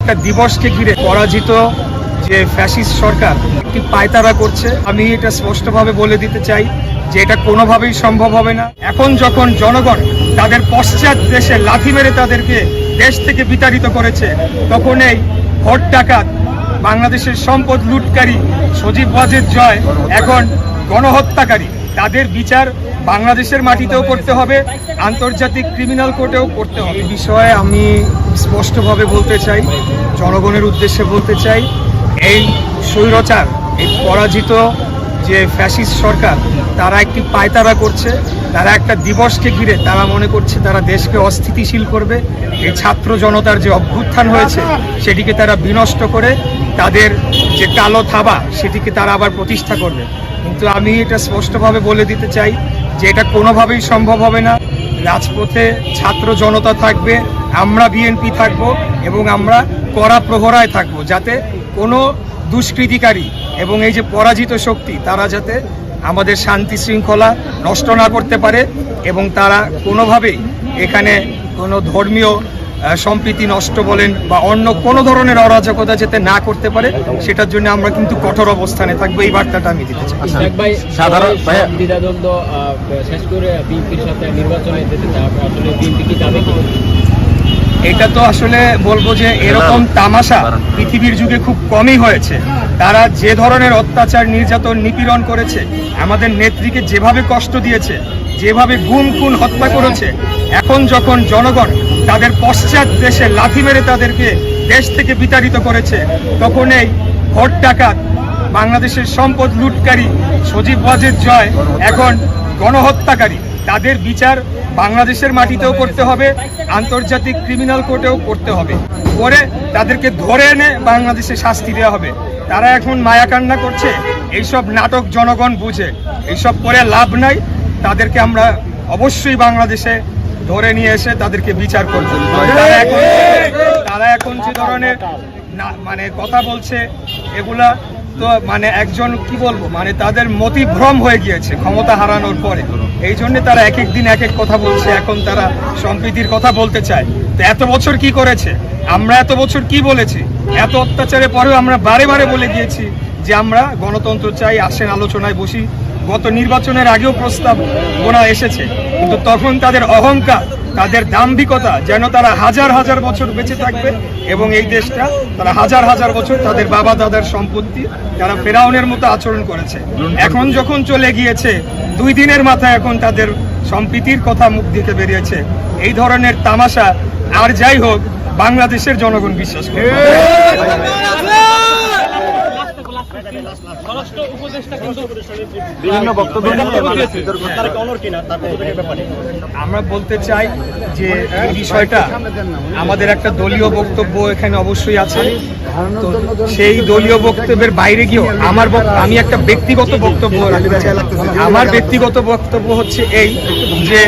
একটা দিবসকে ঘিরে পরাজিত যে ফ্যাসিস্ট সরকার একটি পায়তারা করছে। আমি এটা স্পষ্টভাবে বলে দিতে চাই যে এটা কোনোভাবেই সম্ভব হবে না। এখন যখন জনগণ তাদের পশ্চাৎ দেশে লাথি মেরে তাদেরকে দেশ থেকে বিতাড়িত করেছে, তখন এই ভোট ডাকাত বাংলাদেশের সম্পদ লুটকারী সজীব ওয়াজেদ জয় এখন গণহত্যাকারী। তাদের বিচার বাংলাদেশের মাটিতেও করতে হবে, আন্তর্জাতিক ক্রিমিনাল কোর্টেও করতে হবে। এই বিষয়ে আমি স্পষ্টভাবে বলতে চাই, জনগণের উদ্দেশ্যে বলতে চাই, এই স্বৈরাচার, এই পরাজিত যে ফ্যাসিস্ট সরকার, তারা একটি পায়তারা করছে। তারা একটা দিবসকে ঘিরে তারা মনে করছে তারা দেশকে অস্থিতিশীল করবে। এই ছাত্র জনতার যে অভ্যুত্থান হয়েছে সেটিকে তারা বিনষ্ট করে তাদের যে কালো থাবা সেটিকে তারা আবার প্রতিষ্ঠা করবে। কিন্তু আমি এটা স্পষ্টভাবে বলে দিতে চাই যে এটা কোনোভাবেই সম্ভব হবে না। রাজপথে ছাত্র জনতা থাকবে, আমরা বিএনপি থাকব এবং আমরা কড়া প্রহরায় থাকব, যাতে কোনো দুষ্কৃতিকারী এবং এই যে পরাজিত শক্তি তারা যাতে আমাদের শান্তি শৃঙ্খলা নষ্ট না করতে পারে এবং তারা কোনোভাবেই এখানে কোনো ধর্মীয় সম্প্রীতি নষ্ট বলেন বা অন্য কোনো ধরনের অরাজকতা যাতে না করতে পারে, সেটার জন্য আমরা কিন্তু কঠোর অবস্থানে থাকবো। এই বার্তাটা আমি দিতে চাই। সাধারণ দ্বিধাদ্বন্দ্ব শেষ করে বিএনপির সাথে নির্বাচনে যেতে চায়, আসলে বিএনপি কি যাবে কি? এটা তো আসলে বলবো যে এরকম তামাশা পৃথিবীর যুগে খুব কমই হয়েছে। তারা যে ধরনের অত্যাচার, নির্যাতন, নিপীড়ন করেছে, আমাদের নেত্রীকে যেভাবে কষ্ট দিয়েছে, যেভাবে গুম খুন হত্যা করেছে, এখন যখন জনগণ তাদের পশ্চাৎ দেশে লাথি মেরে তাদেরকে দেশ থেকে বিতাড়িত করেছে, তখন এই ভোট ডাকাত বাংলাদেশের সম্পদ লুটকারী সজীব ওয়াজেদ জয় এখন গণহত্যাকারী। তাদের বিচার বাংলাদেশের মাটিতেও করতে হবে, আন্তর্জাতিক ক্রিমিনাল কোর্টেও করতে হবে, করে তাদেরকে ধরে এনে বাংলাদেশে শাস্তি দেওয়া হবে। তারা এখন মায়াকান্না করছে, এইসব নাটক জনগণ বুঝে, এইসব করে লাভ নাই। তাদেরকে আমরা অবশ্যই বাংলাদেশে ধরে নিয়ে এসে তাদেরকে বিচার করব। তারা এখন যে ধরনের মানে কথা বলছে, এগুলা তো মানে একজন কি বলবো, মানে তাদের মতিভ্রম হয়ে গিয়েছে ক্ষমতা হারানোর পরে। এই জন্য তারা এক এক দিন এক এক কথা বলছে। এখন তারা সম্প্রীতির কথা বলতে চায়। তো এত বছর কি করেছে, আমরা এত বছর কি বলেছি? এত অত্যাচারের পরেও আমরা বারে বারে বলে গিয়েছি যে আমরা গণতন্ত্র চাই, আসেন আলোচনায় বসি। গত নির্বাচনের আগেও প্রস্তাবনা এসেছে, কিন্তু তখন তাদের অহংকার, তাদের দাম্ভিকতা, যেন তারা হাজার হাজার বছর বেঁচে থাকবে এবং এই দেশটা তারা হাজার হাজার বছর তাদের বাবা দাদার সম্পত্তি তারা ফেরাউনের মতো আচরণ করেছে। এখন যখন চলে গিয়েছে, 2 দিনের মাথায় এখন তাদের সম্প্রীতির কথা মুখ থেকে বেরিয়েছে। এই ধরনের তামাশা আর যাই হোক, বাংলাদেশের জনগণ বিশ্বাস করে। আমরা বলতে চাই যে এই বিষয়টা আমাদের একটা দলীয় বক্তব্য এখানে অবশ্যই আছে। তো সেই দলীয় বক্তব্যের বাইরে গিয়েও আমি একটা ব্যক্তিগত বক্তব্য রাখতে চাই। আমার ব্যক্তিগত বক্তব্য হচ্ছে এই যে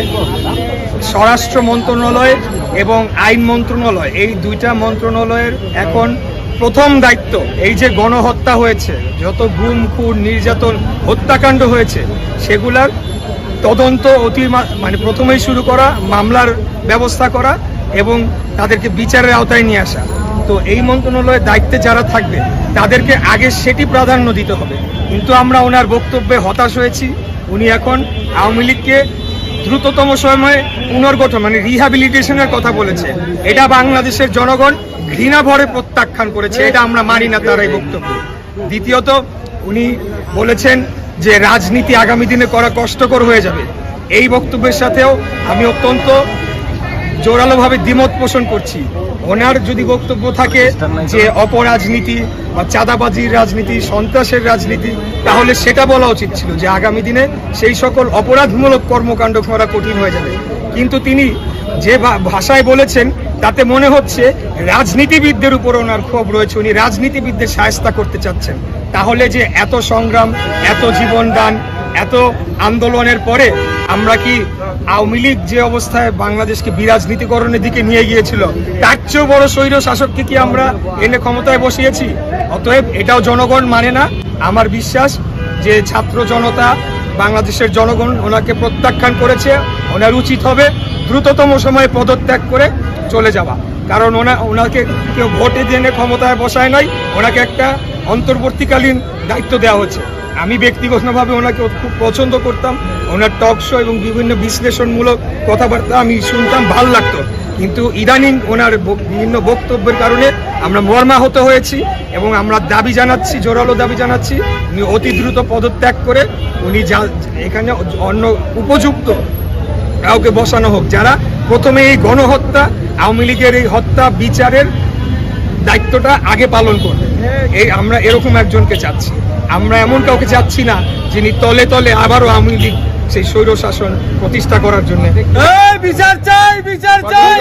স্বরাষ্ট্র মন্ত্রণালয় এবং আইন মন্ত্রণালয়, এই 2টা মন্ত্রণালয়ের এখন প্রথম দায়িত্ব এই যে গণহত্যা হয়েছে, যত গুম খুন নির্যাতন হত্যাকাণ্ড হয়েছে, সেগুলার তদন্ত মানে প্রথমেই শুরু করা, মামলার ব্যবস্থা করা এবং তাদেরকে বিচারের আওতায় নিয়ে আসা। তো এই মন্ত্রণালয়ের দায়িত্বে যারা থাকবে তাদেরকে আগে সেটি প্রাধান্য দিতে হবে। কিন্তু আমরা ওনার বক্তব্যে হতাশ হয়েছি। উনি এখন আওয়ামী লীগকে দ্রুততম সময়ে পুনর্গঠন মানে রিহ্যাবিলিটেশনের কথা বলেছে। এটা বাংলাদেশের জনগণ ঘৃণা ভরে প্রত্যাখ্যান করেছে। এটা আমরা মানি না তার এই বক্তব্য। দ্বিতীয়ত, উনি বলেছেন যে রাজনীতি আগামী দিনে করা কষ্টকর হয়ে যাবে। এই বক্তব্যের সাথেও আমি অত্যন্ত জোরালোভাবে দ্বিমত পোষণ করছি। ওনার যদি বক্তব্য থাকে যে অপরাজনীতি বা চাঁদাবাজির রাজনীতি, সন্ত্রাসের রাজনীতি, তাহলে সেটা বলা উচিত ছিল যে আগামী দিনে সেই সকল অপরাধমূলক কর্মকাণ্ড করা কঠিন হয়ে যাবে। কিন্তু তিনি যে ভাষায় বলেছেন তাতে মনে হচ্ছে রাজনীতিবিদদের উপর ওনার ক্ষোভ রয়েছে, উনি রাজনীতিবিদদের শায়েস্তা করতে চাচ্ছেন। তাহলে যে এত সংগ্রাম, এত জীবনদান, এত আন্দোলনের পরে আমরা কি আওয়ামী লীগ যে অবস্থায় বাংলাদেশকে বিরাজনীতিকরণের দিকে নিয়ে গিয়েছিল, তার চেয়েও বড় স্বৈর শাসককে কি আমরা এনে ক্ষমতায় বসিয়েছি? অতএব এটাও জনগণ মানে না। আমার বিশ্বাস যে ছাত্র জনতা, বাংলাদেশের জনগণ ওনাকে প্রত্যাখ্যান করেছে। ওনার উচিত হবে দ্রুততম সময়ে পদত্যাগ করে চলে যাওয়া। কারণ ওনাকে কেউ ভোটে জেনে ক্ষমতায় বসায় নাই, ওনাকে একটা অন্তর্বর্তীকালীন দায়িত্ব দেওয়া হচ্ছে। আমি ব্যক্তিগতভাবে ওনাকে খুব পছন্দ করতাম, ওনার টক শো এবং বিভিন্ন বিশ্লেষণমূলক কথাবার্তা আমি শুনতাম, ভাল লাগতো। কিন্তু ইদানিং ওনার বিভিন্ন বক্তব্যের কারণে আমরা মর্মাহত হয়েছি এবং আমরা দাবি জানাচ্ছি, জোরালো দাবি জানাচ্ছি, উনি অতি দ্রুত পদত্যাগ করে উনি এখানে অন্য উপযুক্ত কাউকে বসানো হোক, যারা প্রথমে এই গণহত্যা, আওয়ামী লীগের এই হত্যা বিচারের দায়িত্বটা আগে পালন করবে। আমরা এরকম একজনকে চাচ্ছি, আমরা এমন কাউকে চাচ্ছি না যিনি তলে তলে আবারও আওয়ামী লীগ সেই স্বৈর শাসন প্রতিষ্ঠা করার জন্য। বিচার চাই, বিচার চাই।